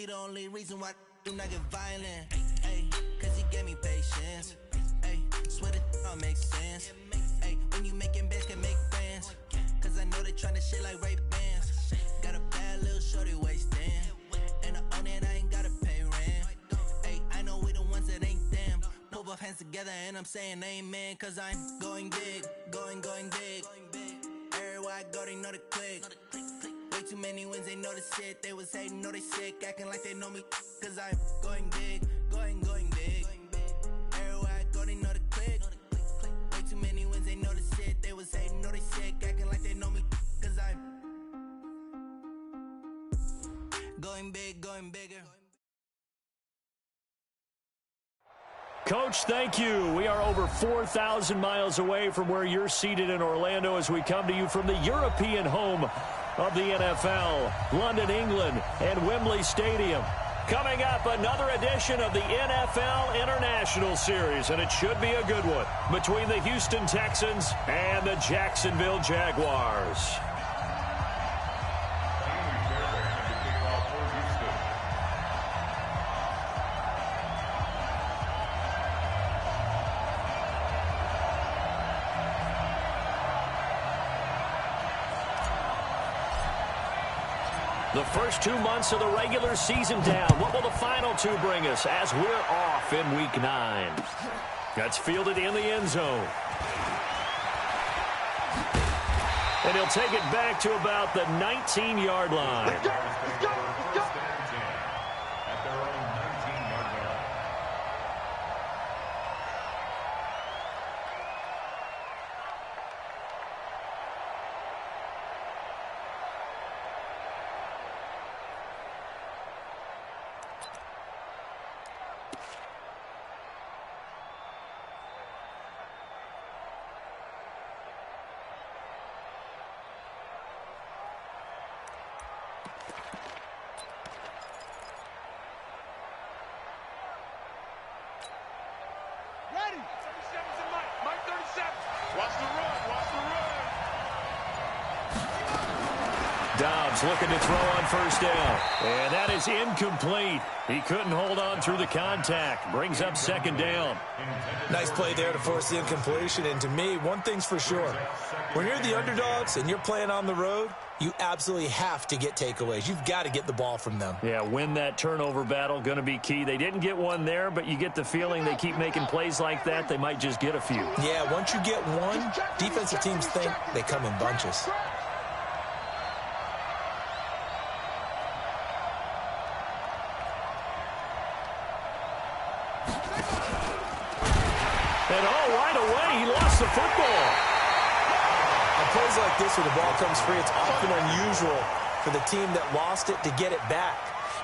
He the only reason why I do not get violent. Ay, cause he gave me patience. Ay, swear that all makes sense. Ay, when you making bands can make friends. Cause I know they tryna shit like Ray-Bans. Got a bad little shorty wasting. And I own it, I ain't gotta pay rent. Ay, I know we the ones that ain't them. Put both hands together and I'm saying amen. Cause I'm going big, going big. Everywhere I go, they know the click. Way too many wins, they know the shit. They was hating, know they sick, acting like they know me. Cause I'm going big, going big. Everywhere I go, they know the click. Way too many wins, they know the shit. They was hating, know they sick, acting like they know me. Cause I'm going big, going bigger. Coach, thank you. We are over 4,000 miles away from where you're seated in Orlando as we come to you from the European home of the NFL, London, England, and Wembley Stadium. Coming up, another edition of the NFL International Series, and it should be a good one, between the Houston Texans and the Jacksonville Jaguars. The first 2 months of the regular season down. What will the final two bring us as we're off in Week 9? That's fielded in the end zone. And he'll take it back to about the 19-yard line. Let's go, let's go, let's go. At their own 19-yard line. Ready. 37's and Mike. Mike 37. Watch the run, watch the run. Dobbs looking to throw on first down. And that is incomplete. He couldn't hold on through the contact. Brings up second down. Nice play there to force the incompletion. And to me, one thing's for sure. When you're the underdogs and you're playing on the road, you absolutely have to get takeaways. You've got to get the ball from them. Yeah, win that turnover battle, going to be key. They didn't get one there, but you get the feeling they keep making plays like that, they might just get a few. Yeah, once you get one, defensive teams think they come in bunches. And right away, he lost the football. On plays like this where the ball comes free, it's often unusual for the team that lost it to get it back.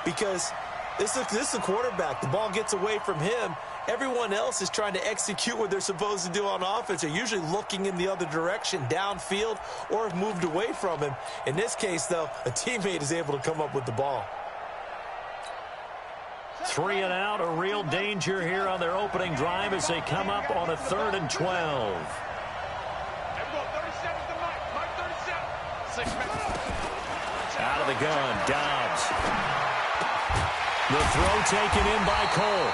Because this is the quarterback. The ball gets away from him. Everyone else is trying to execute what they're supposed to do on offense. They're usually looking in the other direction, downfield, or have moved away from him. In this case, though, a teammate is able to come up with the ball. 3 and out, a real danger here on their opening drive as they come up on a 3rd and 12. There we go. 37's the Mike. Mike 37. 6 minutes. Out of the gun, Dobbs. The throw taken in by Cole.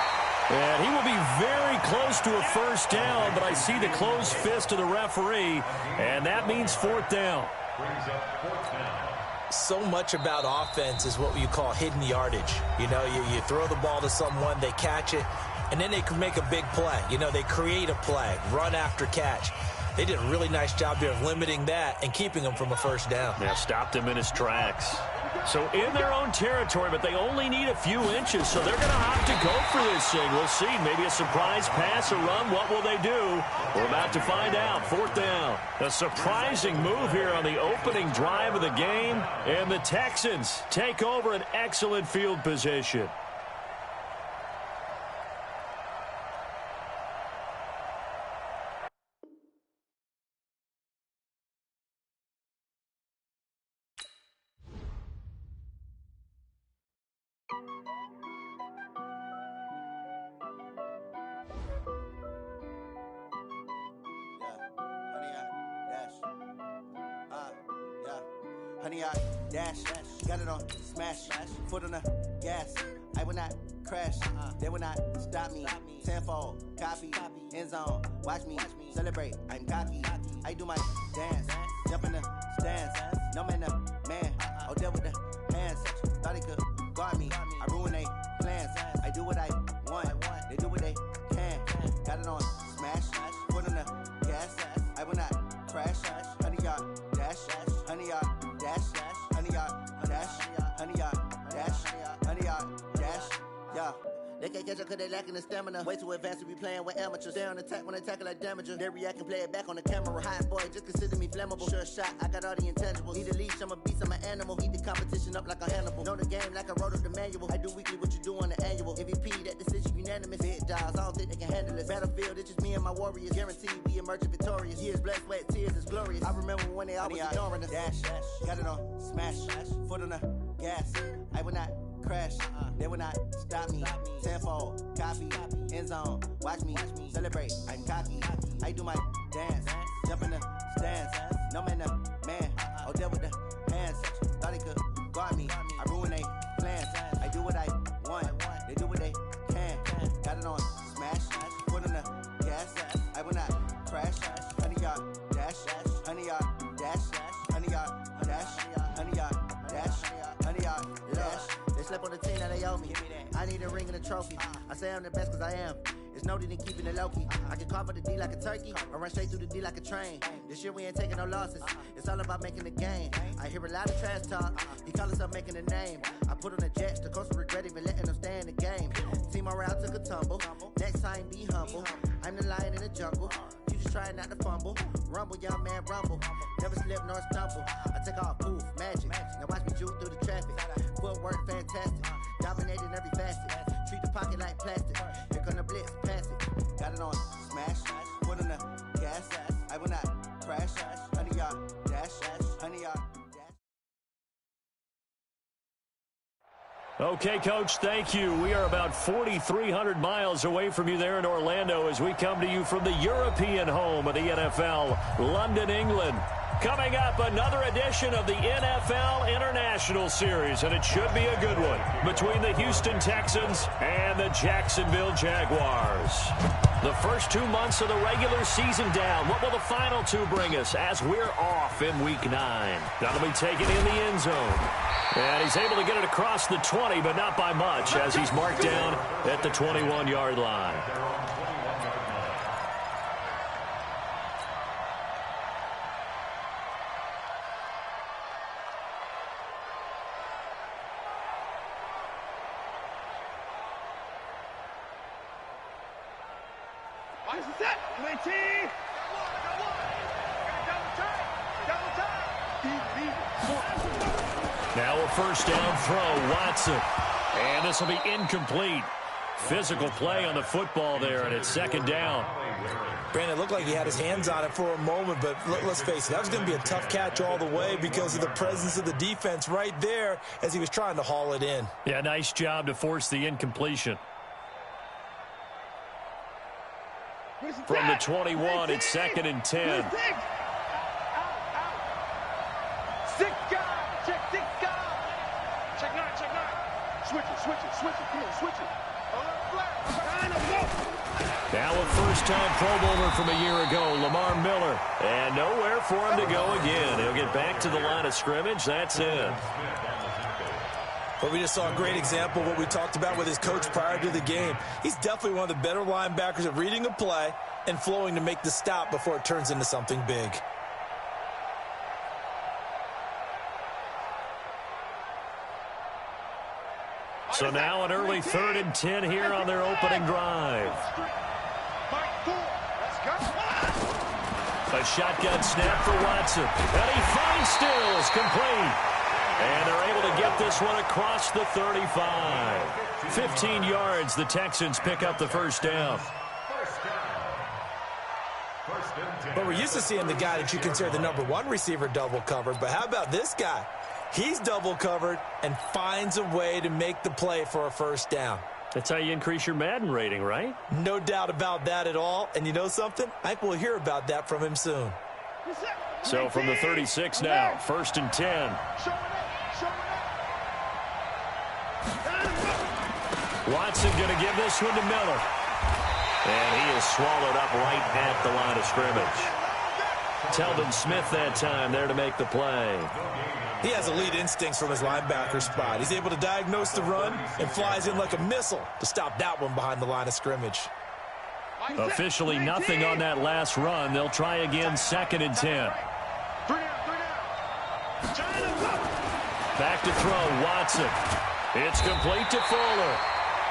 And he will be very close to a first down, but I see the closed fist of the referee, and that means 4th down. Brings up 4th down. So much about offense is what you call hidden yardage. You know, you throw the ball to someone, they catch it, and then they can make a big play. You know, they create a play, run after catch. They did a really nice job there of limiting that and keeping him from a first down. Yeah, stopped him in his tracks. So in their own territory, but they only need a few inches, so they're going to have to go for this thing. We'll see. Maybe a surprise pass or run. What will they do? We're about to find out. 4th down. A surprising move here on the opening drive of the game, and the Texans take over an excellent field position. 100-yard dash. Got it on smash. Foot on the gas. I will not crash. They will not stop me. Tenfold, copy, end zone. Watch me celebrate. I'm cocky. I do my dance. Jump in the stands. No man, the man. Oh, deal with the hands. Thought he could guard me. I ruin they plans. I do what I want. They do what they can. Got it on smash. Foot on the gas. I will not crash. 100-yard dash. 100-yard dash. 100-yard dash. 100-yard dash. 100-yard dash. Yeah. They can't catch up cause they lacking the stamina. Way too advanced to be playing with amateurs. Stay on attack when they tackle like damager. They react and play it back on the camera. Hot boy, just consider me flammable. Sure shot, I got all the intangibles. Need a leash, I'm a beast, I'm an animal. Eat the competition up like a Hannibal. Know the game like I wrote up the manual. I do weekly what you do on the annual. MVP, that decision unanimous. Big jobs, I don't think they can handle it. Battlefield, it's just me and my warriors. Guaranteed we emerge victorious. Years, blood, sweat, tears, it's glorious. I remember when they always ignoring us. Dash, got it on smash. Foot on the gas. I will not crash. They will not stop me. Tenfold, copy, end zone. Watch me celebrate. I'm cocky. I do my dance. Jump in the stands. No man, the man. Oh, deal with the hands. Thought he could guard me. I ruin they plans. I do what I want. They do what they can. Got it on smash. Foot on the gas. I will not crash. 100-yard dash. 100-yard dash. 100-yard dash. 100-yard dash. 100-yard dash. They slept on the team, now they owe me. I need a ring and a trophy. I say I'm the best cause I am. It's no need in keeping it low-key. I can carve up the D like a turkey or run straight through the D like a train. This year we ain't taking no losses. It's all about making the game. I hear a lot of trash talk. He call himself making a name. I put on the Jets. The coach will regret even letting them stay in the game. Team morale took a tumble. Next time be humble. I'm the lion in the jungle. You just trying not to fumble. Rumble, young man, rumble. Never slip nor stumble. I take off, poof, magic. Now watch me juke through the traffic. Footwork fantastic. Dominating every facet. Treat the pocket like plastic. Here come the blitz, pass it. Got it on smash. Foot on the gas. I will not crash. 100-yard dash. 100-yard dash. Okay, Coach, thank you. We are about 4,300 miles away from you there in Orlando as we come to you from the European home of the NFL, London, England. Coming up, another edition of the NFL International Series, and it should be a good one, between the Houston Texans and the Jacksonville Jaguars. The first 2 months of the regular season down. What will the final two bring us as we're off in Week 9? That'll be taken in the end zone. And he's able to get it across the 20, but not by much, as he's marked down at the 21-yard line. Now a first down throw, Watson. And this will be incomplete. Physical play on the football there, and it's second down. Brandon, it looked like he had his hands on it for a moment, but let's face it, that was going to be a tough catch all the way because of the presence of the defense right there as he was trying to haul it in. Yeah, nice job to force the incompletion. From the 21, it's second and 10. Switch it. Come on, switch it. Now a first-time Pro Bowler from a year ago, Lamar Miller. And nowhere for him to go again. He'll get back to the line of scrimmage. That's it. But we just saw a great example of what we talked about with his coach prior to the game. He's definitely one of the better linebackers at reading a play and flowing to make the stop before it turns into something big. So now an early 3rd and 10 here on their opening drive. A shotgun snap for Watson. And he finds Stills, complete. And they're able to get this one across the 35. 15 yards, the Texans pick up the first down. But we're used to seeing the guy that you consider the #1 receiver double covered. But how about this guy? He's double covered and finds a way to make the play for a first down. That's how you increase your Madden rating, right? No doubt about that at all. And you know something? I think we'll hear about that from him soon. So from the 36 now, 1st and 10. Watson going to give this one to Miller. And he is swallowed up right at the line of scrimmage. Telvin Smith that time there to make the play. He has elite instincts from his linebacker spot. He's able to diagnose the run and flies in like a missile to stop that one behind the line of scrimmage. Officially nothing on that last run. They'll try again, 2nd and 10. Back to throw, Watson. It's complete to Fuller.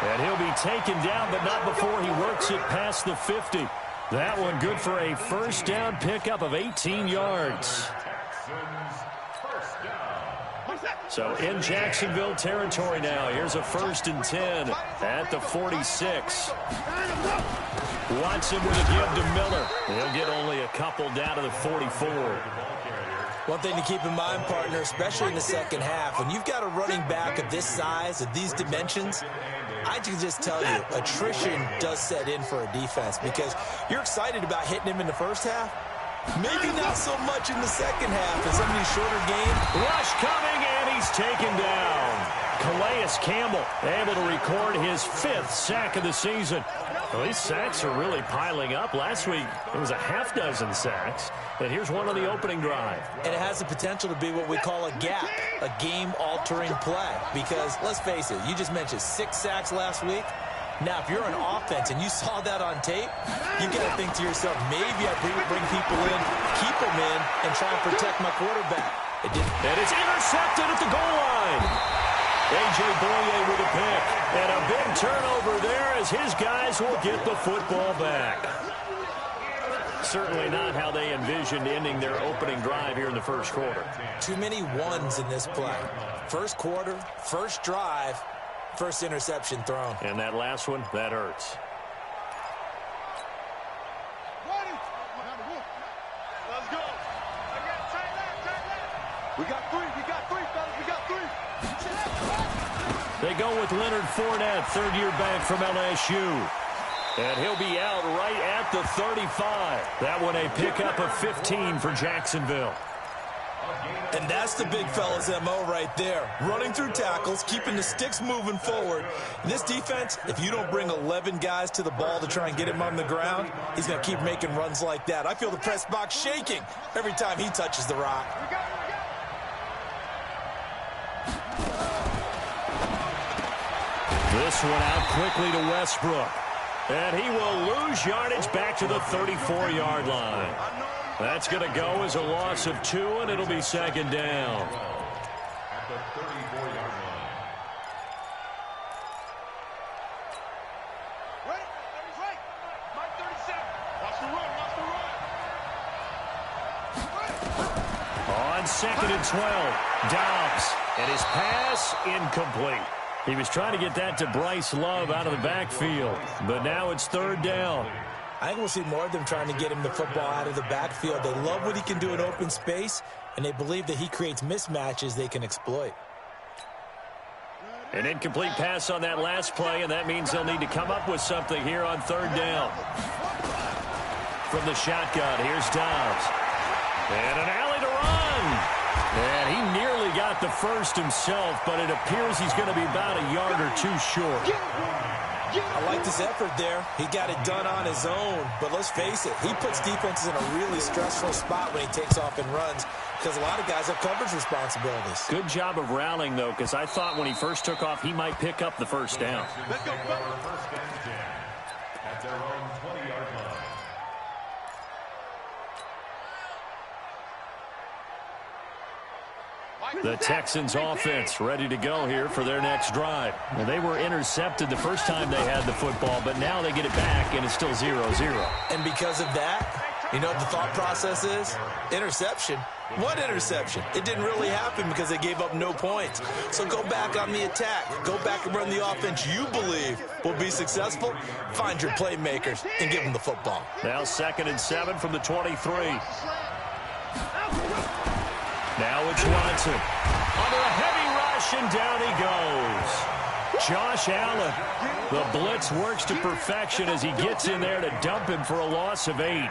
And he'll be taken down, but not before he works it past the 50. That one good for a first down pickup of 18 yards. So in Jacksonville territory now. Here's a 1st and 10 at the 46. Watson with a give to Miller. He'll get only a couple down to the 44. One thing to keep in mind, partner, especially in the second half, when you've got a running back of this size, of these dimensions, I can just tell you, attrition does set in for a defense because you're excited about hitting him in the first half. Maybe not so much in the second half in some of these shorter games. Rush coming, and he's taken down. Calais Campbell able to record his 5th sack of the season. Well, these sacks are really piling up. Last week, it was a half dozen sacks. And here's one on the opening drive. And it has the potential to be what we call a gap, a game-altering play. Because, let's face it, you just mentioned 6 sacks last week. Now, if you're an offense and you saw that on tape, you got to think to yourself, maybe I bring people in, keep them in, and try and protect my quarterback. It didn't. And it's intercepted at the goal line. A.J. Boye with a pick. And a big turnover there as his guys will get the football back. Certainly not how they envisioned ending their opening drive here in the first quarter. Too many ones in this play. First quarter, first drive, first interception thrown. And that last one, that hurts. Let's go. We got 3, fellas. We got 3. They go with Leonard Fournette, 3rd-year back from LSU. And he'll be out right at the 35. That one a pickup of 15 for Jacksonville. And that's the big fella's MO right there. Running through tackles, keeping the sticks moving forward. And this defense, if you don't bring 11 guys to the ball to try and get him on the ground, he's going to keep making runs like that. I feel the press box shaking every time he touches the rock. This one out quickly to Westbrook. And he will lose yardage back to the 34-yard line. That's going to go as a loss of 2, and it'll be 2nd down. At the 34-yard line. Right. Mike 37. Watch the run. On 2nd and 12, Dobbs. And his pass incomplete. He was trying to get that to Bryce Love out of the backfield. But now it's 3rd down. I think we'll see more of them trying to get him the football out of the backfield. They love what he can do in open space, and they believe that he creates mismatches they can exploit. An incomplete pass on that last play, and that means they'll need to come up with something here on 3rd down. From the shotgun, here's Dobbs. And an alley to run. And he nearly got the first himself, but it appears he's going to be about a yard or 2 short. I liked his effort there. He got it done on his own. But let's face it, he puts defenses in a really stressful spot when he takes off and runs because a lot of guys have coverage responsibilities. Good job of rallying, though, because I thought when he first took off, he might pick up the first down. Let's go, 1st and 10 at their own 20-yard line. The Texans offense ready to go here for their next drive. Now, they were intercepted the first time they had the football, but now they get it back, and it's still 0-0. And because of that, you know what the thought process is? Interception. What interception? It didn't really happen because they gave up no points. So go back on the attack. Go back and run the offense you believe will be successful. Find your playmakers and give them the football. Now 2nd and 7 from the 23. Now it's Watson. Under a heavy rush, and down he goes. Josh Allen. The blitz works to perfection as he gets in there to dump him for a loss of 8.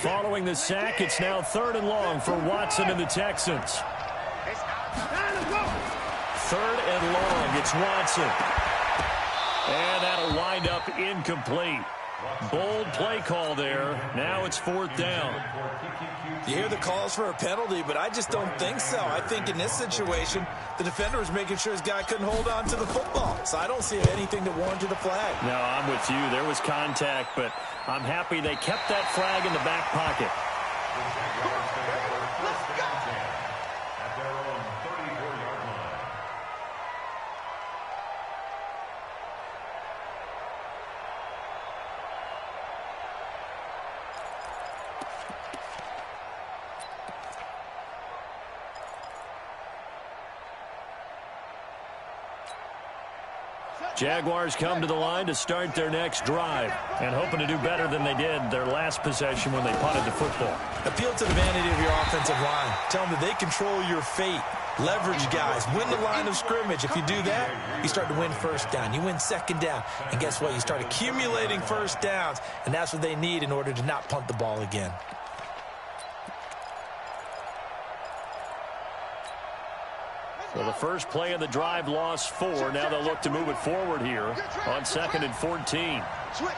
Following the sack, it's now 3rd and long for Watson and the Texans. 3rd and long, it's Watson. And that'll wind up incomplete. Bold play call there. Now it's 4th down. You hear the calls for a penalty, but I just don't think so. I think in this situation, the defender was making sure his guy couldn't hold on to the football. So I don't see anything to warrant a flag. No, I'm with you. There was contact, but I'm happy they kept that flag in the back pocket. At their own 34-yard line. Jaguars come to the line to start their next drive and hoping to do better than they did their last possession when they punted the football. Appeal to the vanity of your offensive line. Tell them that they control your fate. Leverage guys. Win the line of scrimmage. If you do that, you start to win 1st down. You win 2nd down. And guess what? You start accumulating 1st downs. And that's what they need in order to not punt the ball again. So the first play of the drive lost 4. Now they'll look to move it forward here on 2nd and 14. Switch.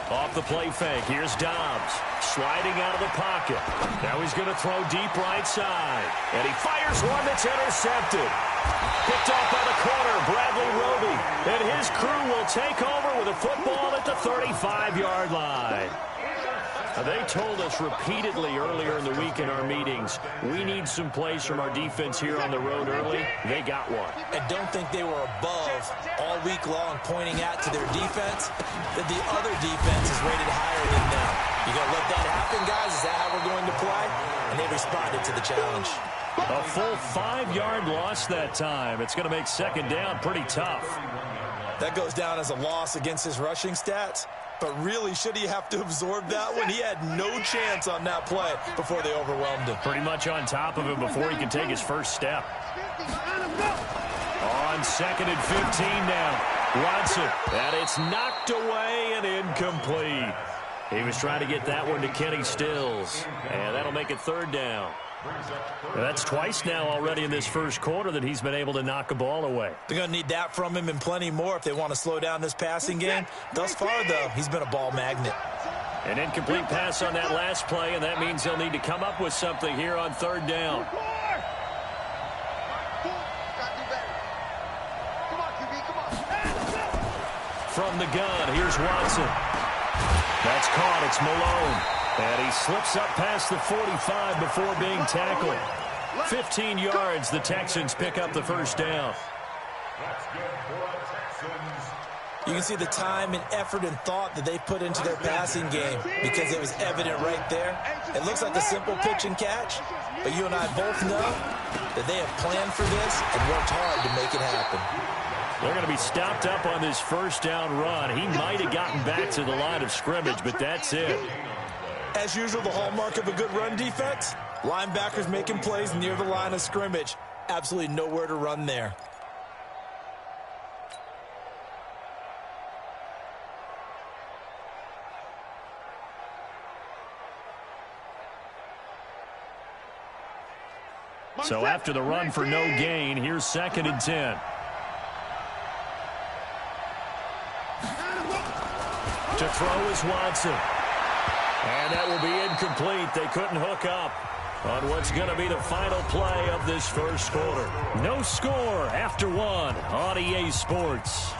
Off the play fake. Here's Dobbs sliding out of the pocket. Now he's going to throw deep right side. And he fires one that's intercepted. Picked off by the corner, Bradley Roby. And his crew will take over with a football at the 35-yard line. They told us repeatedly earlier in the week in our meetings, we need some plays from our defense here on the road early. They got one. And don't think they were above all week long pointing out to their defense that the other defense is rated higher than them. You going to let that happen, guys? Is that how we're going to play? And they responded to the challenge. A full 5-yard loss that time. It's going to make 2nd down pretty tough. That goes down as a loss against his rushing stats. But really, should he have to absorb that one? He had no chance on that play before they overwhelmed him. Pretty much on top of him before he can take his first step. On 2nd and 15 now. Watson. And it's knocked away and incomplete. He was trying to get that one to Kenny Stills. And that'll make it 3rd down. That's twice now already in this first quarter that he's been able to knock a ball away. They're going to need that from him and plenty more if they want to slow down this passing game. Thus far, though, he's been a ball magnet. An incomplete pass on that last play, and that means they'll need to come up with something here on 3rd down. From the gun, here's Watson. That's caught. It's Malone. And he slips up past the 45 before being tackled. 15 yards, the Texans pick up the 1st down. You can see the time and effort and thought that they put into their passing game because it was evident right there. It looks like a simple pitch and catch, but you and I both know that they have planned for this and worked hard to make it happen. They're going to be stopped up on this 1st down run. He might have gotten back to the line of scrimmage, but that's it. As usual, the hallmark of a good run defense, linebackers making plays near the line of scrimmage. Absolutely nowhere to run there. So after the run for no gain, here's 2nd and 10. To throw is Watson. And that will be incomplete. They couldn't hook up on what's going to be the final play of this first quarter. No score after 1 on EA Sports.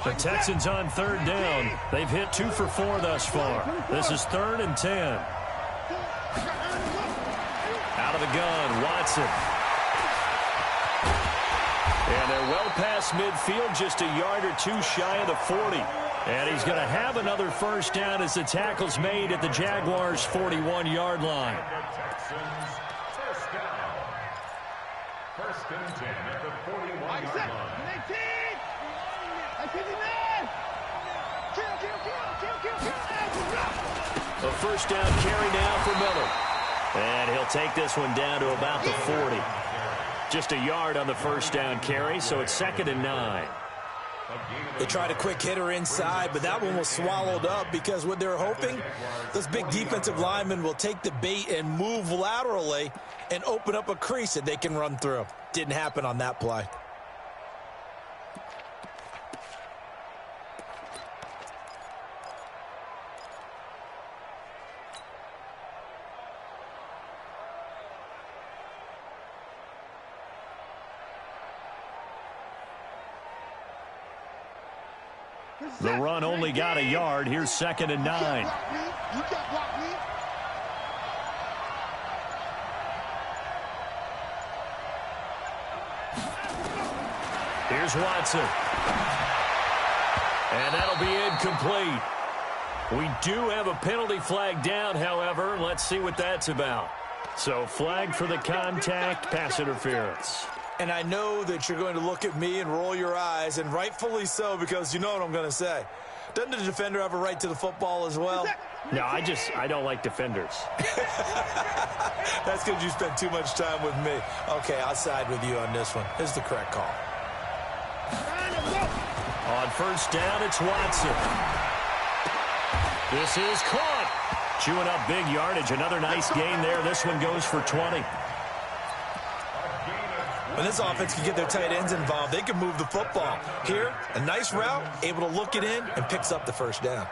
The Texans on 3rd down. They've hit 2 for 4 thus far. This is 3rd and 10. Out of the gun, Watson. And they're well past midfield, just a yard or 2 shy of the 40. And he's going to have another 1st down as the tackle's made at the Jaguars' 41-yard line. First down. 1st and 10 at the 41-yard line. A first down carry now for Miller. And he'll take this one down to about the 40. Just a yard on the first down carry, so it's 2nd and 9. They tried a quick hitter inside, but that one was swallowed up because what they're hoping, those big defensive linemen will take the bait and move laterally and open up a crease that they can run through. Didn't happen on that play. The run only got a yard. Here's 2nd and 9. Here's Watson. And that'll be incomplete. We do have a penalty flag down, however. Let's see what that's about. So flag for the contact, pass interference. And I know that you're going to look at me and roll your eyes, and rightfully so, because you know what I'm going to say. Doesn't the defender have a right to the football as well? No, I don't like defenders. That's because you spent too much time with me. Okay, I'll side with you on this one. This is the correct call. On first down, it's Watson. This is caught. Chewing up big yardage. Another nice gain there. This one goes for 20. When this offense can get their tight ends involved, they can move the football. Here, a nice route, able to look it in, and picks up the first down.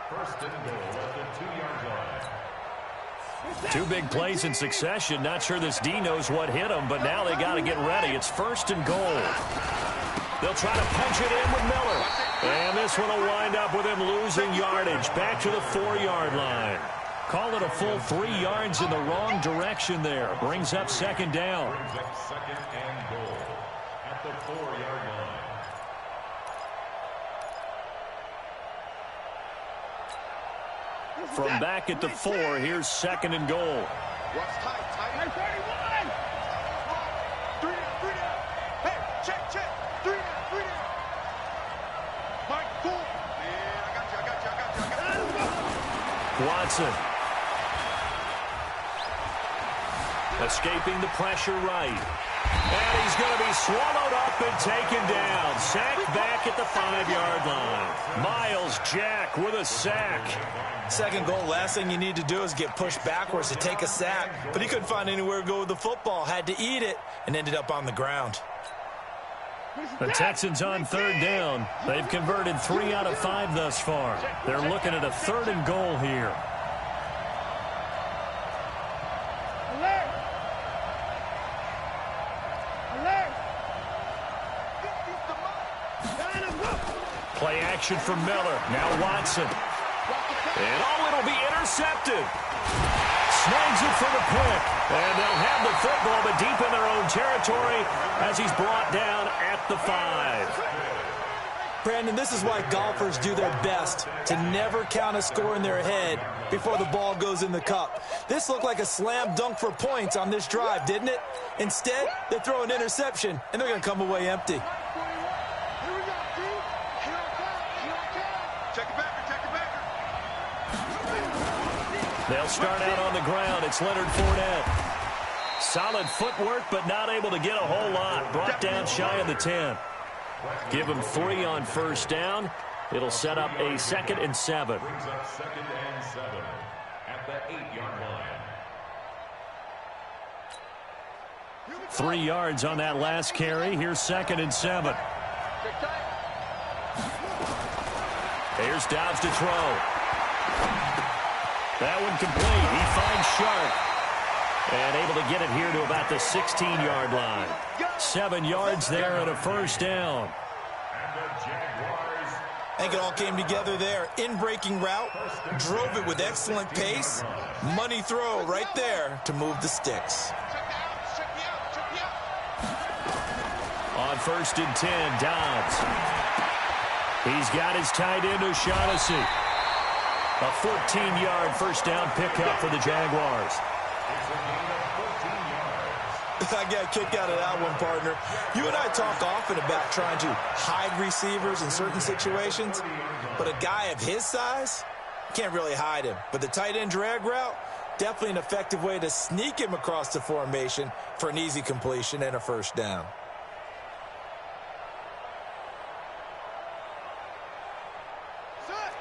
Two big plays in succession. Not sure this D knows what hit him, but now they got to get ready. It's 1st and goal. They'll try to punch it in with Miller. And this one will wind up with him losing yardage. Back to the 4-yard line. Call it a full 3 yards in the wrong direction there. Brings up 2nd down. Brings up 2nd and goal at the 4-yard line. From back at the 4, here's 2nd and goal. What's tight? 31. 3 down. Hey, check. 3 down. Mike, 4. Yeah, I got you. Watson. Escaping the pressure right. And he's going to be swallowed up and taken down. Sacked back at the 5-yard line. Miles Jack with a sack. 2nd goal, last thing you need to do is get pushed backwards to take a sack. But he couldn't find anywhere to go with the football. Had to eat it and ended up on the ground. The Texans on 3rd down. They've converted 3 out of 5 thus far. They're looking at a 3rd and goal here. Play action from Miller. Now Watson. And it'll be intercepted. Snags it for the pick. And they'll have the football, but deep in their own territory as he's brought down at the 5. Brandon, this is why golfers do their best to never count a score in their head before the ball goes in the cup. This looked like a slam dunk for points on this drive, didn't it? Instead, they throw an interception, and they're going to come away empty. They'll start out on the ground. It's Leonard Fournette. Solid footwork, but not able to get a whole lot. Brought down shy of the 10. Give him 3 on first down. It'll set up a 2nd and 7. Brings up 2nd and 7 at the 8-yard line. 3 yards on that last carry. Here's 2nd and 7. Here's Dobbs to throw. That one complete. He finds Sharp. And able to get it here to about the 16-yard line. 7 yards there and a first down. And the Jaguars. I think it all came together there. In-breaking route, drove it with excellent pace. Money throw right there to move the sticks. On 1st and 10, Dobbs. He's got his tight end, O'Shaughnessy. A 14-yard first down pickup for the Jaguars. I got a kick out of that one, partner. You and I talk often about trying to hide receivers in certain situations, but a guy of his size, can't really hide him. But the tight end drag route, definitely an effective way to sneak him across the formation for an easy completion and a first down.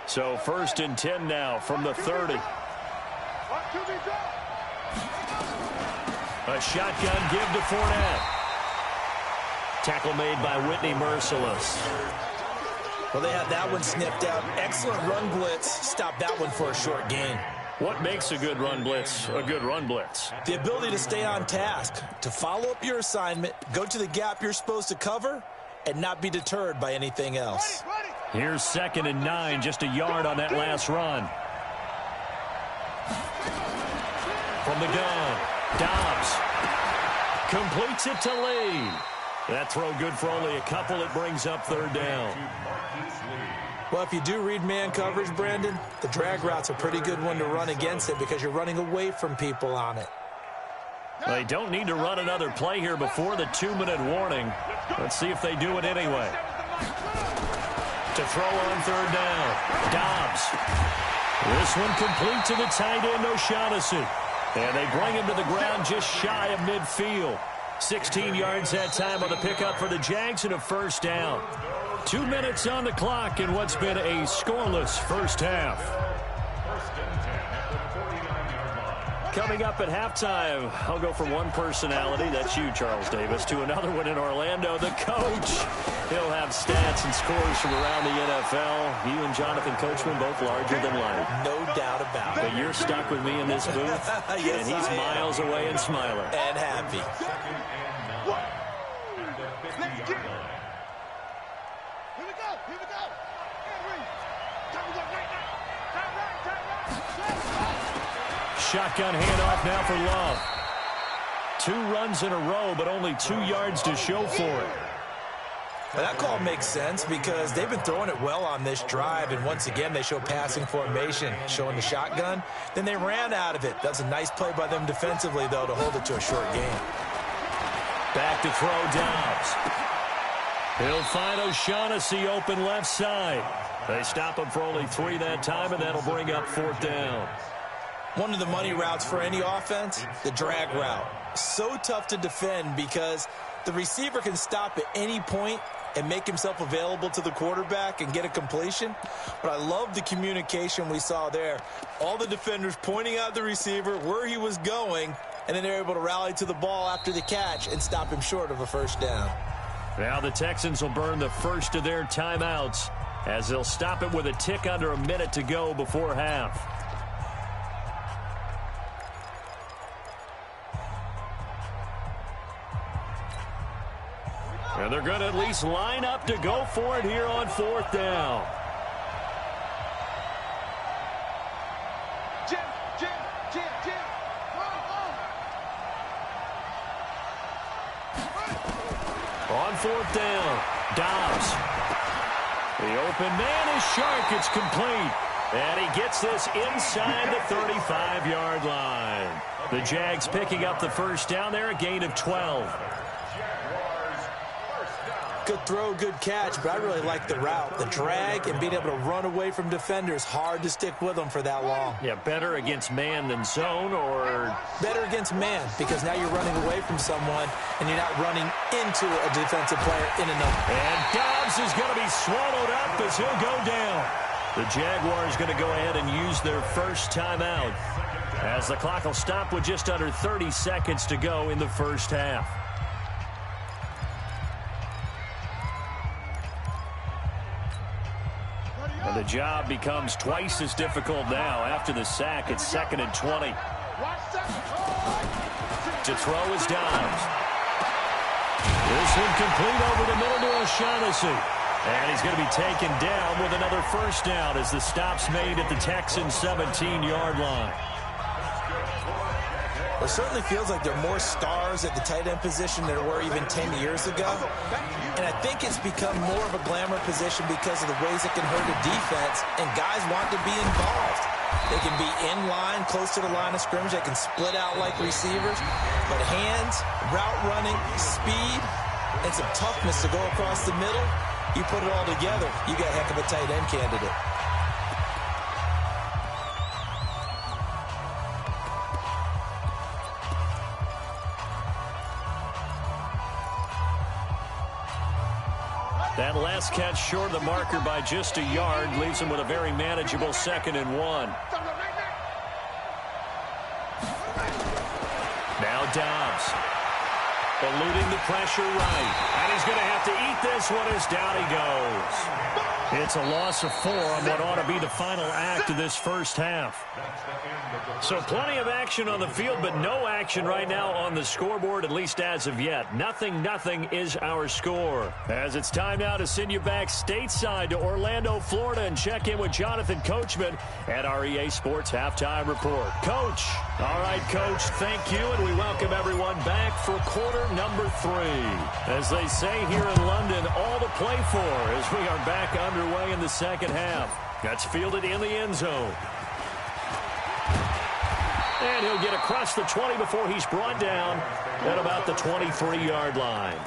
So 1st and 10 now from the 30. A shotgun give to Fournette. Tackle made by Whitney Merciless. Well, they had that one snipped out. Excellent run blitz. Stop that one for a short gain. What makes a good run blitz a good run blitz? The ability to stay on task, to follow up your assignment, go to the gap you're supposed to cover, and not be deterred by anything else. Here's 2nd and 9, just a yard on that last run. From the gun, Dobbs completes it to Lee. That throw good for only a couple. It brings up 3rd down. Well, if you do read man coverage, Brandon, the drag route's a pretty good one to run against it because you're running away from people on it. They don't need to run another play here before the 2-minute warning. Let's see if they do it anyway. To throw on 3rd down, Dobbs. This one complete to the tight end, O'Shaughnessy. And they bring him to the ground just shy of midfield. 16 yards that time on the pickup for the Jags and a first down. 2 minutes on the clock in what's been a scoreless first half. Coming up at halftime, I'll go from one personality, that's you, Charles Davis, to another one in Orlando, the coach. He'll have stats and scores from around the NFL. You and Jonathan Coachman both larger than life. No doubt about it. But you're stuck with me in this booth, yes, and he's miles away and smiling. And happy. Shotgun handoff now for Love. 2 runs in a row, but only 2 yards to show for it. Well, that call makes sense because they've been throwing it well on this drive, and once again they show passing formation, showing the shotgun. Then they ran out of it. That's a nice play by them defensively, though, to hold it to a short gain. Back to throw Dobbs. He'll find O'Shaughnessy open left side. They stop him for only 3 that time, and that'll bring up 4th down. One of the money routes for any offense, the drag route. So tough to defend because the receiver can stop at any point and make himself available to the quarterback and get a completion. But I love the communication we saw there. All the defenders pointing out the receiver, where he was going, and then they're able to rally to the ball after the catch and stop him short of a first down. Now the Texans will burn the first of their timeouts as they'll stop it with a tick under a minute to go before half. And they're going to at least line up to go for it here on 4th down. Jim. On 4th down, Dobbs. The open man is Shark. It's complete. And he gets this inside the 35-yard line. The Jags picking up the first down there, a gain of 12. Good throw, good catch, but I really like the route. The drag and being able to run away from defenders, hard to stick with them for that long. Yeah, better against man than zone, or better against man because now you're running away from someone and you're not running into a defensive player in enough. And Dobbs is going to be swallowed up as he'll go down. The Jaguars going to go ahead and use their first timeout as the clock will stop with just under 30 seconds to go in the first half. And the job becomes twice as difficult now after the sack. It's 2nd and 20. To throw is Dobbs. This one complete over the middle to O'Shaughnessy. And he's going to be taken down with another first down as the stop's made at the Texans' 17-yard line. It certainly feels like there are more stars at the tight end position than there were even 10 years ago. And I think it's become more of a glamour position because of the ways it can hurt a defense, and guys want to be involved. They can be in line, close to the line of scrimmage. They can split out like receivers. But hands, route running, speed, and some toughness to go across the middle, you put it all together, you got a heck of a tight end candidate. That last catch short of the marker by just a yard leaves him with a very manageable 2nd and 1. Now Dobbs. Eluding the pressure right. And he's going to have to eat this one as down he goes. It's a loss of 4 on what ought to be the final act of this first half. So plenty of action on the field, but no action right now on the scoreboard, at least as of yet. 0-0 is our score. As it's time now to send you back stateside to Orlando, Florida, and check in with Jonathan Coachman at our EA Sports Halftime Report. Coach. All right, Coach, thank you, and we welcome everyone back for quarter number 3. As they say here in London, all to play for as we are back underway in the second half. That's fielded in the end zone. And he'll get across the 20 before he's brought down at about the 23-yard line.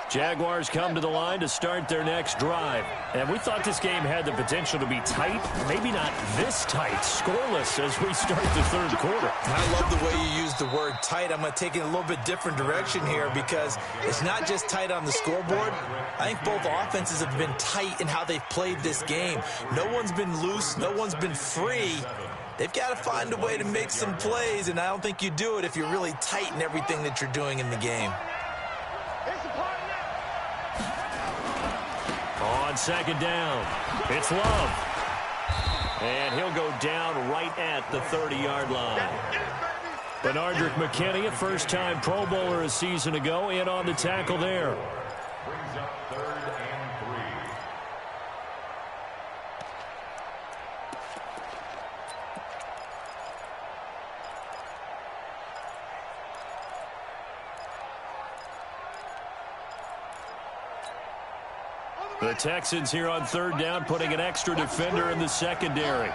Jaguars come to the line to start their next drive. And we thought this game had the potential to be tight, maybe not this tight, scoreless as we start the third quarter. I love the way you use the word tight. I'm going to take it in a little bit different direction here because it's not just tight on the scoreboard. I think both offenses have been tight in how they've played this game. No one's been loose. No one's been free. They've got to find a way to make some plays, and I don't think you do it if you're really tight in everything that you're doing in the game. On second down, it's Love. And he'll go down right at the 30-yard line. Benardrick McKinney, a first-time Pro Bowler a season ago, in on the tackle there. Brings up 3rd and 3. The Texans here on 3rd down, putting an extra defender in the secondary.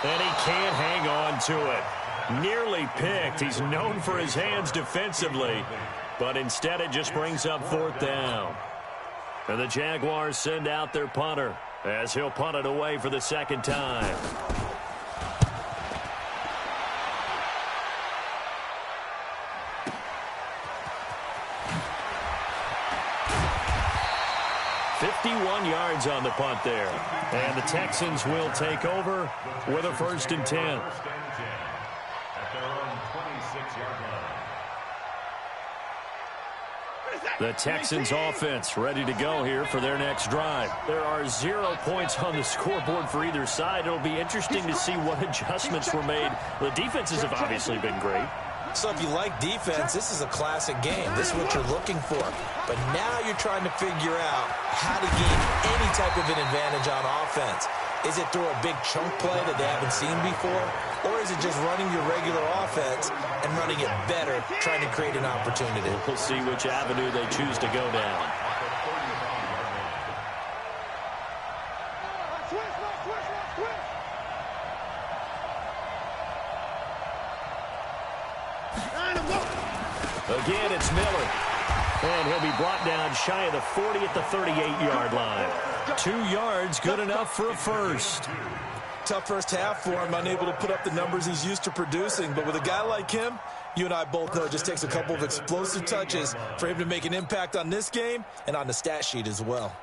And he can't hang on to it. Nearly picked. He's known for his hands defensively, but instead it just brings up 4th down. And the Jaguars send out their punter as he'll punt it away for the second time. Yards on the punt there. And the Texans will take over with a 1st and 10. At their own 26-yard line. The Texans offense ready to go here for their next drive. There are 0 points on the scoreboard for either side. It'll be interesting to see what adjustments were made. The defenses have obviously been great. So if you like defense, this is a classic game. This is what you're looking for. But now you're trying to figure out how to gain any type of an advantage on offense. Is it through a big chunk play that they haven't seen before? Or is it just running your regular offense and running it better, trying to create an opportunity? We'll see which avenue they choose to go down. Again, it's Miller. And he'll be brought down shy of the 40 at the 38-yard line. 2 yards, good enough for a first. Tough first half for him, unable to put up the numbers he's used to producing. But with a guy like him, you and I both know it just takes a couple of explosive touches for him to make an impact on this game and on the stat sheet as well.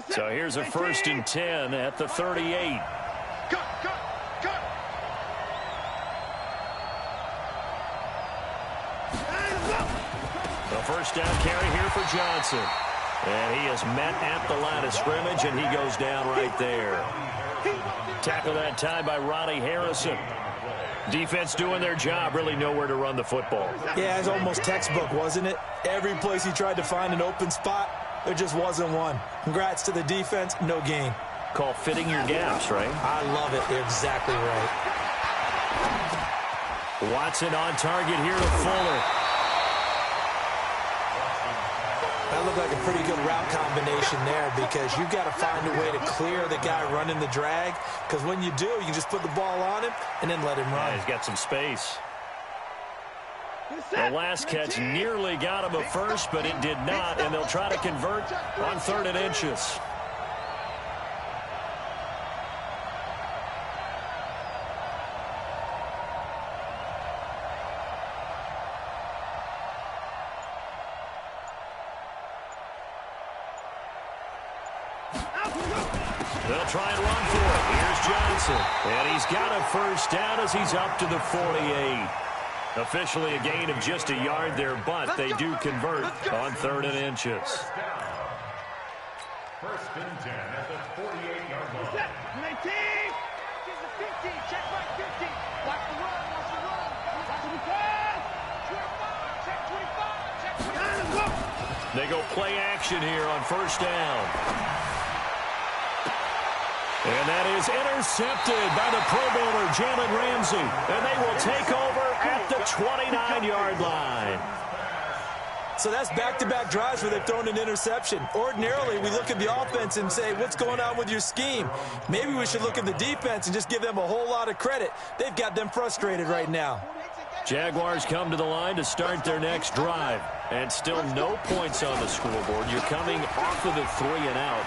So here's a 1st and 10 at the 38. The first down carry here for Johnson. And he is met at the line of scrimmage, and he goes down right there. Tackle that time by Ronnie Harrison. Defense doing their job, really nowhere to run the football. Yeah, it's almost textbook, wasn't it? Every place he tried to find an open spot, there just wasn't one. Congrats to the defense, no gain. Call fitting your gaps, right? I love it. You're exactly right. Watson on target here to Fuller. That looked like a pretty good route combination there because you've got to find a way to clear the guy running the drag, because when you do, you just put the ball on him and then let him run. Yeah, he's got some space. The last catch nearly got him a first, but it did not, and they'll try to convert on 3rd and inches. They'll try and run for it. Here's Johnson. And he's got a first down as he's up to the 48. Officially a gain of just a yard there, but they do convert on 3rd and inches. First and 10 at the 48-yard line. 19. Here's the 15. Check right 15. Watch the run. Watch the run. Watch the pass. 25. Check 25. Check 25. They go play action here on first down. And that is intercepted by the Pro Bowler, Jalen Ramsey. And they will take over at the 29-yard line. So that's back-to-back drives where they've thrown an interception. Ordinarily, we look at the offense and say, what's going on with your scheme? Maybe we should look at the defense and just give them a whole lot of credit. They've got them frustrated right now. Jaguars come to the line to start their next drive. And still no points on the scoreboard. You're coming off of the 3 and out.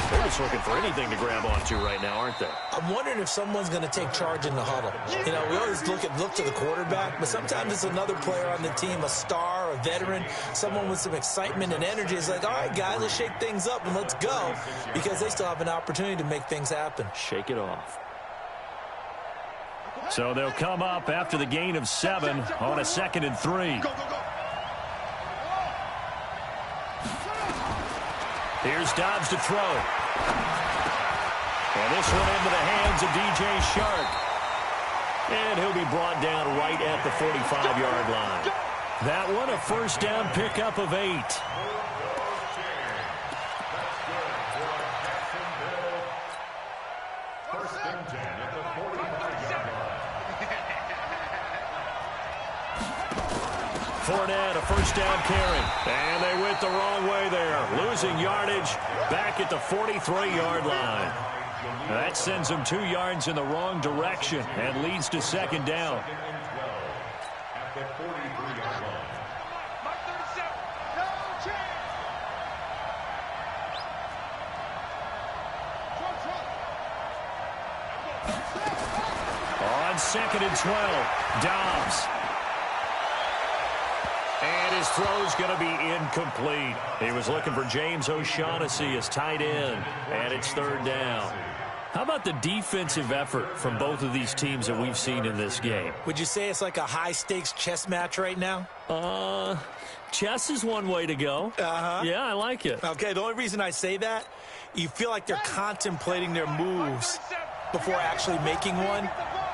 They're just looking for anything to grab onto right now, aren't they? I'm wondering if someone's going to take charge in the huddle. You know, we always look to the quarterback, but sometimes it's another player on the team, a star, a veteran, someone with some excitement and energy. It's like, all right, guys, let's shake things up and let's go, because they still have an opportunity to make things happen. Shake it off. So they'll come up after the gain of 7 on a 2nd and 3. Here's Dobbs to throw. And this one into the hands of DJ Shark. And he'll be brought down right at the 45-yard line. That one a first down pickup of 8. First and 10 at the 45-yard line. Fournette, a first down carry. And they went the wrong way there. Losing yardage back at the 43-yard line. That sends them 2 yards in the wrong direction and leads to 2nd down. Second and 12 at the 43-yard line. Mark 37. No chance. On 2nd and 12, Dobbs. And his throw's going to be incomplete. He was looking for James O'Shaughnessy as tight end, and it's 3rd down. How about the defensive effort from both of these teams that we've seen in this game? Would you say it's like a high-stakes chess match right now? Chess is one way to go. Yeah, I like it. Okay, the only reason I say that, you feel like they're contemplating their moves before actually making one,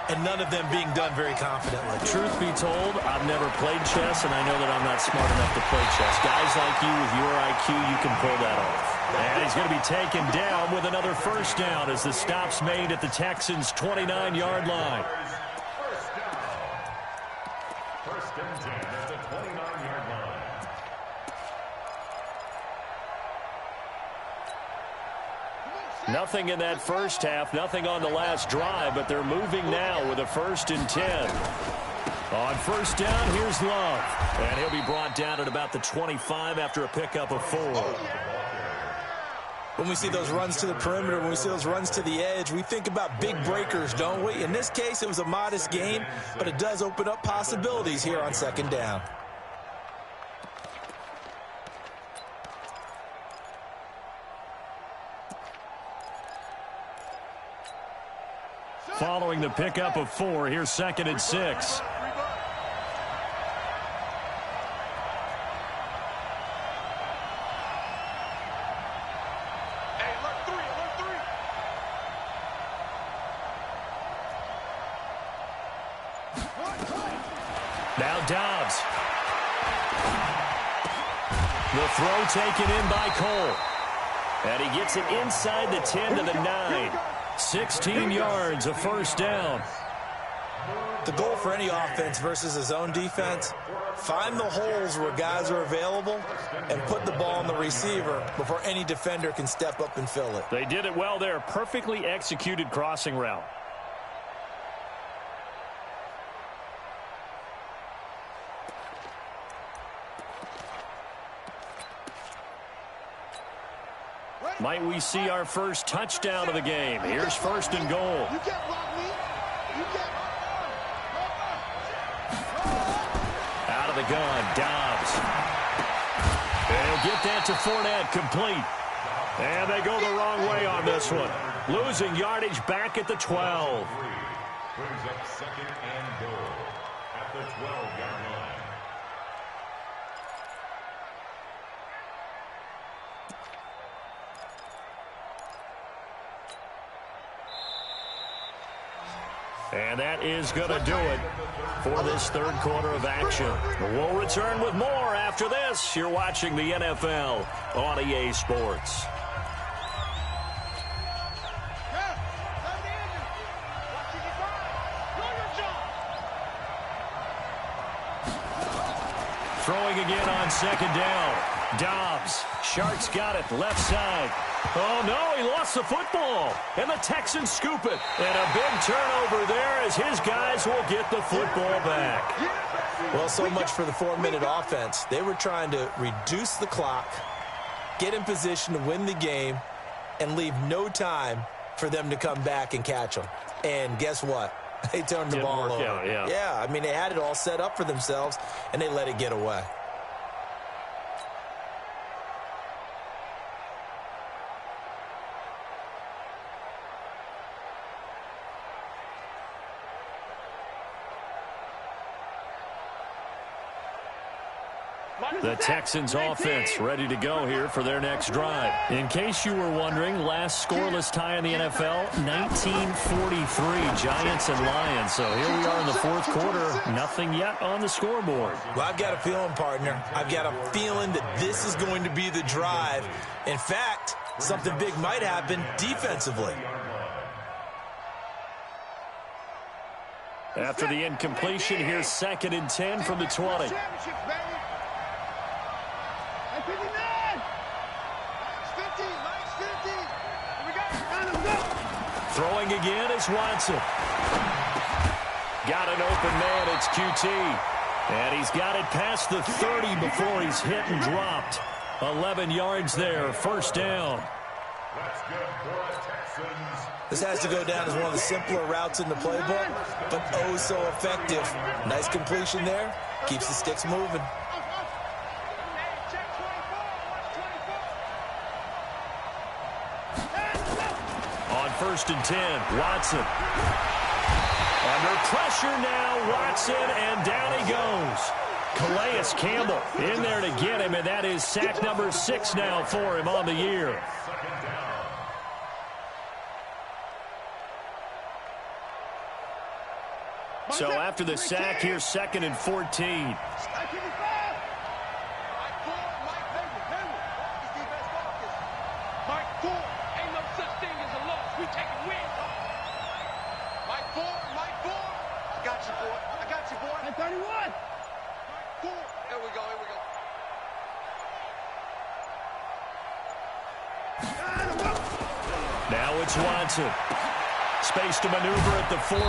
and none of them being done very confidently. Truth be told, I've never played chess, and I know that I'm not smart enough to play chess. Guys like you with your IQ, you can pull that off. And he's going to be taken down with another first down as the stop's made at the Texans' 29-yard line. First and 10 at the 29-yard line. Nothing in that first half, nothing on the last drive, but they're moving now with a 1st and 10. On first down, here's Love. And he'll be brought down at about the 25 after a pickup of 4. When we see those runs to the perimeter, when we see those runs to the edge, we think about big breakers, don't we? In this case, it was a modest gain, but it does open up possibilities here on 2nd down. Following the pickup of 4, here's 2nd and 6. Now Dobbs. The throw taken in by Cole. And he gets it inside the 10 to the 9. 16 yards, a first down. The goal for any offense versus his own defense, find the holes where guys are available and put the ball on the receiver before any defender can step up and fill it. They did it well there. Perfectly executed crossing route. Might we see our first touchdown of the game? Here's first and goal. You can't block me. You can't. Out of the gun, Dobbs. They'll get that to Fournette, complete. And they go the wrong way on this one. Losing yardage back at the 12. Brings up second and goal at the 12-yard line. And that is going to do it for this third quarter of action. We'll return with more after this. You're watching the NFL on EA Sports. Throwing again on second down. Dobbs. Sharks got it left side. Oh, no, he lost the football. And the Texans scoop it. And a big turnover there as his guys will get the football back. Well, so much for the 4-minute offense. They were trying to reduce the clock, get in position to win the game, and leave no time for them to come back and catch them. And guess what? They turned the ball over. Yeah, I mean, they had it all set up for themselves, and they let it get away. The Texans offense ready to go here for their next drive. In case you were wondering, last scoreless tie in the NFL, 1943, Giants and Lions. So here we are in the fourth quarter, nothing yet on the scoreboard. Well, I've got a feeling, partner. I've got a feeling that this is going to be the drive. In fact, something big might happen defensively. After the incompletion, here's 2nd and 10 from the 20. Throwing again is Watson. Got an open man, it's QT. And he's got it past the 30 before he's hit and dropped. 11 yards there, first down. That's good for the Texans. This has to go down as one of the simpler routes in the playbook, but oh so effective. Nice completion there. Keeps the sticks moving. On 1st and 10, Watson. Under pressure now, Watson, and down he goes. Calais Campbell in there to get him, and that is sack number 6 now for him on the year. So after the sack, here's 2nd and 14. Now it's Watson. Space to maneuver at the 40.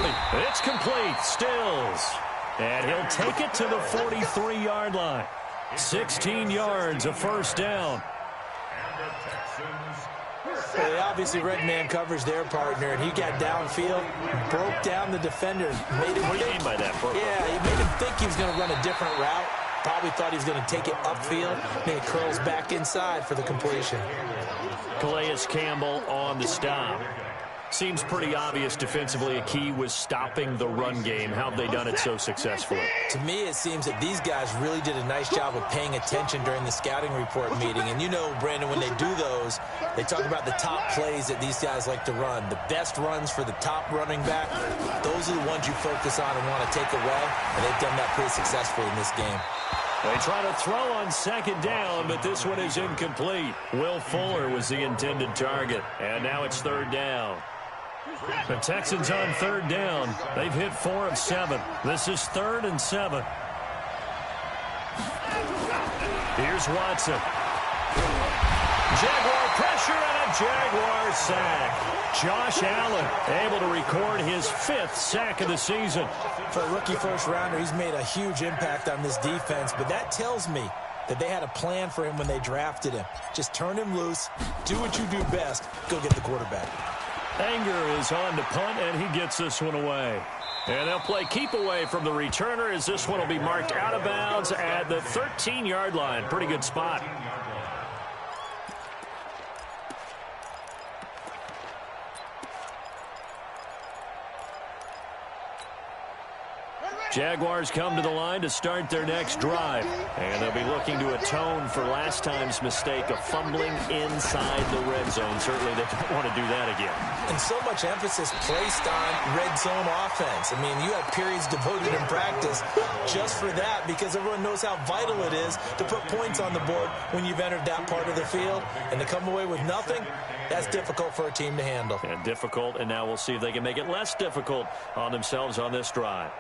It's complete. Stills. And he'll take it to the 43-yard line. 16 yards, a first down. Well, they obviously read man coverage their partner, and he got downfield, broke down the defender. Made him what do you mean by that, Brooke? Yeah, he made him think he was going to run a different route. Probably thought he was going to take it upfield. Then he curls back inside for the completion. Calais Campbell on the stop. Seems pretty obvious defensively a key was stopping the run game. How have they done it so successfully? To me, it seems that these guys really did a nice job of paying attention during the scouting report meeting. And you know, Brandon, when they do those, they talk about the top plays that these guys like to run. The best runs for the top running back, those are the ones you focus on and want to take away. And they've done that pretty successfully in this game. They try to throw on second down, but this one is incomplete. Will Fuller was the intended target. And now it's third down. The Texans on third down. They've hit 4 of 7. This is 3rd and 7. Here's Watson. Jaguar pressure and a Jaguar sack. Josh Allen able to record his 5th sack of the season. For a rookie first-rounder, he's made a huge impact on this defense, but that tells me that they had a plan for him when they drafted him. Just turn him loose, do what you do best, go get the quarterback. Anger is on to punt, and he gets this one away. And they'll play keep away from the returner as this one will be marked out of bounds at the 13-yard line. Pretty good spot. Jaguars come to the line to start their next drive. And they'll be looking to atone for last time's mistake of fumbling inside the red zone. Certainly they don't want to do that again. And so much emphasis placed on red zone offense. I mean, you have periods devoted in practice just for that because everyone knows how vital it is to put points on the board when you've entered that part of the field. And to come away with nothing, that's difficult for a team to handle. And difficult, and now we'll see if they can make it less difficult on themselves on this drive.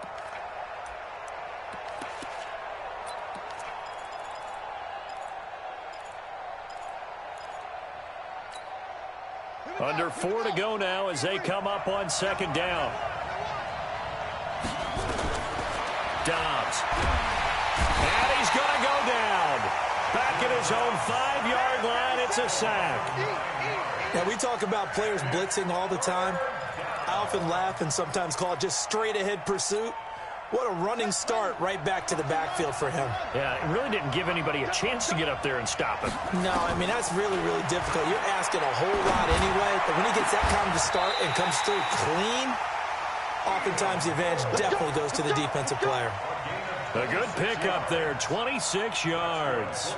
Under 4 to go now as they come up on second down. Dobbs. And he's going to go down. Back at his own 5-yard line, it's a sack. Now, we talk about players blitzing all the time. I often laugh and sometimes call it just straight-ahead pursuit. What a running start right back to the backfield for him. Yeah, it really didn't give anybody a chance to get up there and stop him. No, I mean, that's really, really difficult. You're asking a whole lot anyway, but when he gets that kind of start and comes through clean, oftentimes the advantage definitely goes to the defensive player. A good pickup there, 26 yards.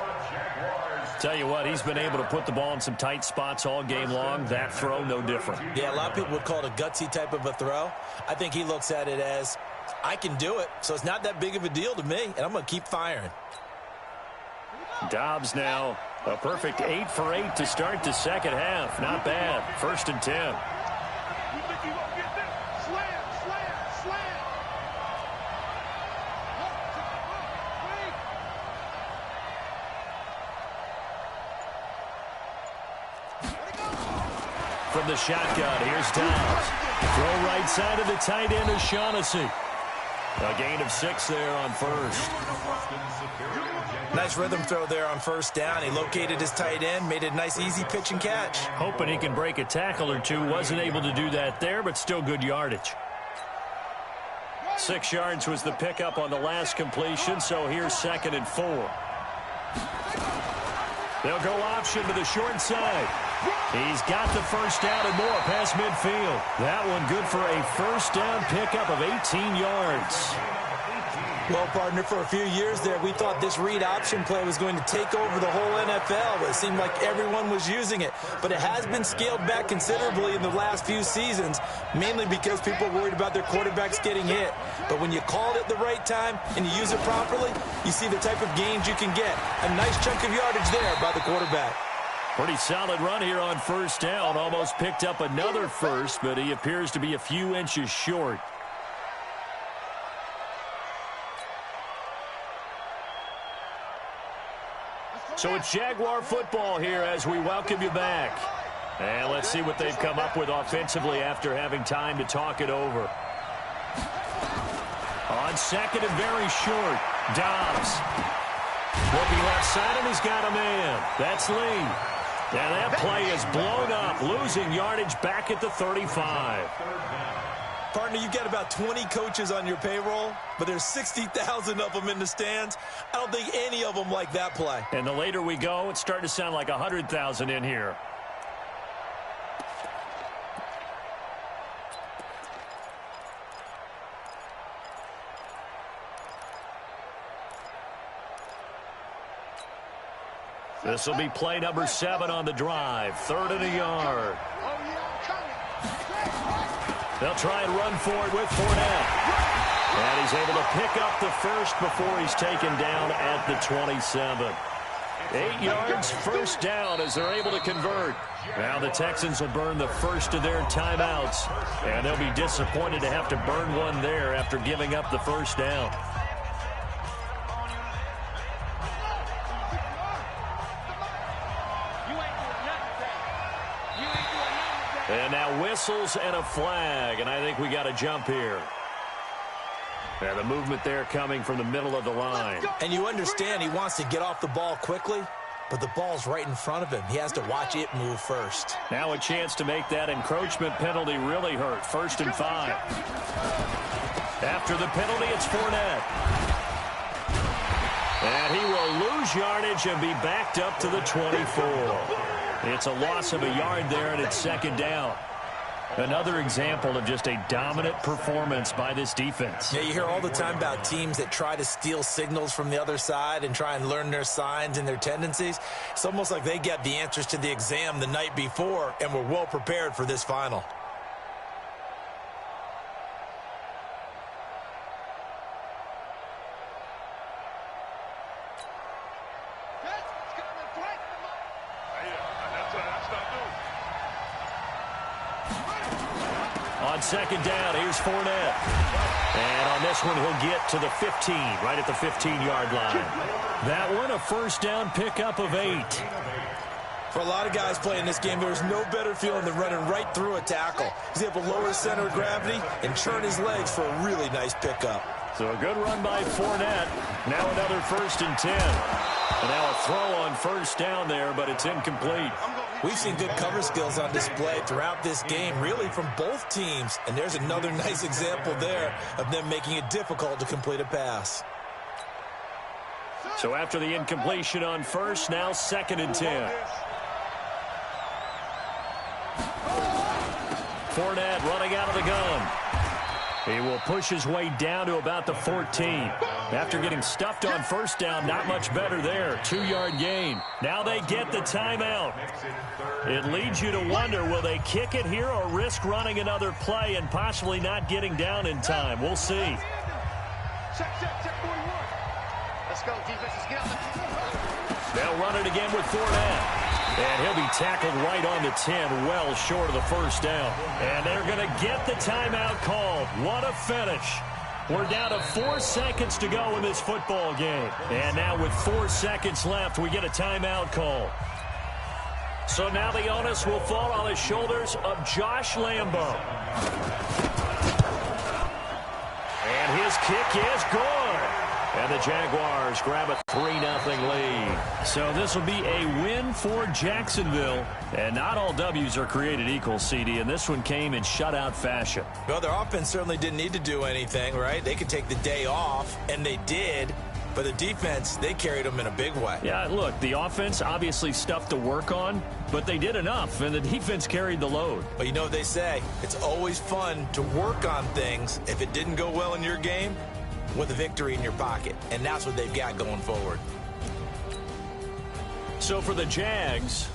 Tell you what, he's been able to put the ball in some tight spots all game long. That throw, no different. Yeah, a lot of people would call it a gutsy type of a throw. I think he looks at it as, I can do it, so it's not that big of a deal to me, and I'm going to keep firing. Dobbs now, a perfect 8 for 8 to start the second half. Not bad. 1st and 10. You think you gonna get this? Slam, slam, slam. From the shotgun, here's Dobbs. Throw right side of the tight end O'Shaughnessy. A gain of 6 there on first. Nice rhythm throw there on first down. He located his tight end, made a nice easy pitch and catch. Hoping he can break a tackle or two. Wasn't able to do that there, but still good yardage. 6 yards was the pickup on the last completion, so here's 2nd and 4. They'll go option to the short side. He's got the first down and more past midfield. That one good for a first down pickup of 18 yards. Well, partner, for a few years there, we thought this read option play was going to take over the whole NFL. It seemed like everyone was using it. But it has been scaled back considerably in the last few seasons, mainly because people are worried about their quarterbacks getting hit. But when you call it at the right time and you use it properly, you see the type of gains you can get. A nice chunk of yardage there by the quarterback. Pretty solid run here on first down. Almost picked up another first, but he appears to be a few inches short. So it's Jaguar football here as we welcome you back. And let's see what they've come up with offensively after having time to talk it over. On second and very short, Dobbs. Looking left side, and he's got a man. That's Lee. And that play is blown up, losing yardage back at the 35. Partner, you've got about 20 coaches on your payroll, but there's 60,000 of them in the stands. I don't think any of them like that play. And the later we go, it's starting to sound like 100,000 in here. This will be play number 7 on the drive. 3rd and a yard. They'll try and run for it with Fournette. And he's able to pick up the first before he's taken down at the 27. 8 yards, first down as they're able to convert. Now the Texans will burn the first of their timeouts. And they'll be disappointed to have to burn one there after giving up the first down. And now whistles and a flag, and I think we got a jump here. And the movement there coming from the middle of the line. And you understand he wants to get off the ball quickly, but the ball's right in front of him. He has to watch it move first. Now a chance to make that encroachment penalty really hurt. 1st and 5. After the penalty, it's Fournette. And he will lose yardage and be backed up to the 24. It's a loss of a yard there, and it's 2nd down. Another example of just a dominant performance by this defense. Yeah, you hear all the time about teams that try to steal signals from the other side and try and learn their signs and their tendencies. It's almost like they got the answers to the exam the night before and were well prepared for this final. On 2nd down, here's Fournette. And on this one, he'll get to the 15, right at the 15-yard line. That one, a first down pickup of 8. For a lot of guys playing this game, there's no better feeling than running right through a tackle. He's able to lower his center of gravity and churn his legs for a really nice pickup. So a good run by Fournette. Now another 1st and 10. And now a throw on first down there, but it's incomplete. We've seen good cover skills on display throughout this game, really from both teams. And there's another nice example there of them making it difficult to complete a pass. So after the incompletion on first, now 2nd and 10. Fournette running out of the gun. He will push his way down to about the 14. After getting stuffed on first down, not much better there. 2-yard gain. Now they get the timeout. It leads you to wonder, will they kick it here or risk running another play and possibly not getting down in time? We'll see. Check 41. Let's go, defenses, get out. They'll run it again with Fournette. And he'll be tackled right on the 10, well short of the first down. And they're going to get the timeout called. What a finish. We're down to 4 seconds to go in this football game. And now with 4 seconds left, we get a timeout call. So now the onus will fall on the shoulders of Josh Lambo. And his kick is good. And the Jaguars grab a 3-0 lead. So this will be a win for Jacksonville. And not all W's are created equal, CD, and this one came in shutout fashion. Well, their offense certainly didn't need to do anything, right? They could take the day off, and they did. But the defense, they carried them in a big way. Yeah, look, the offense obviously stuff to work on, but they did enough, and the defense carried the load. But you know what they say, it's always fun to work on things. If it didn't go well in your game, with a victory in your pocket. And that's what they've got going forward. So for the Jags,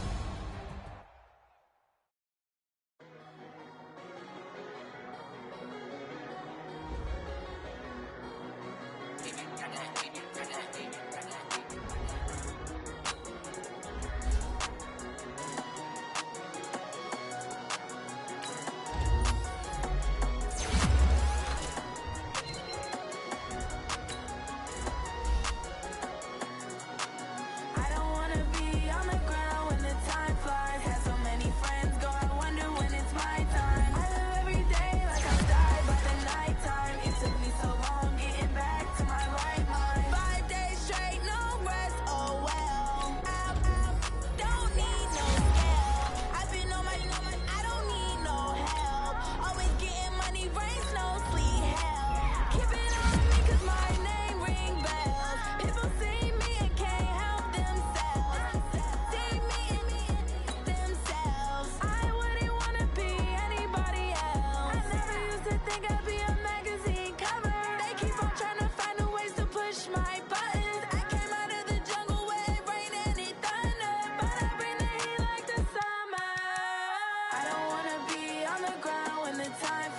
I don't wanna be on the ground when the time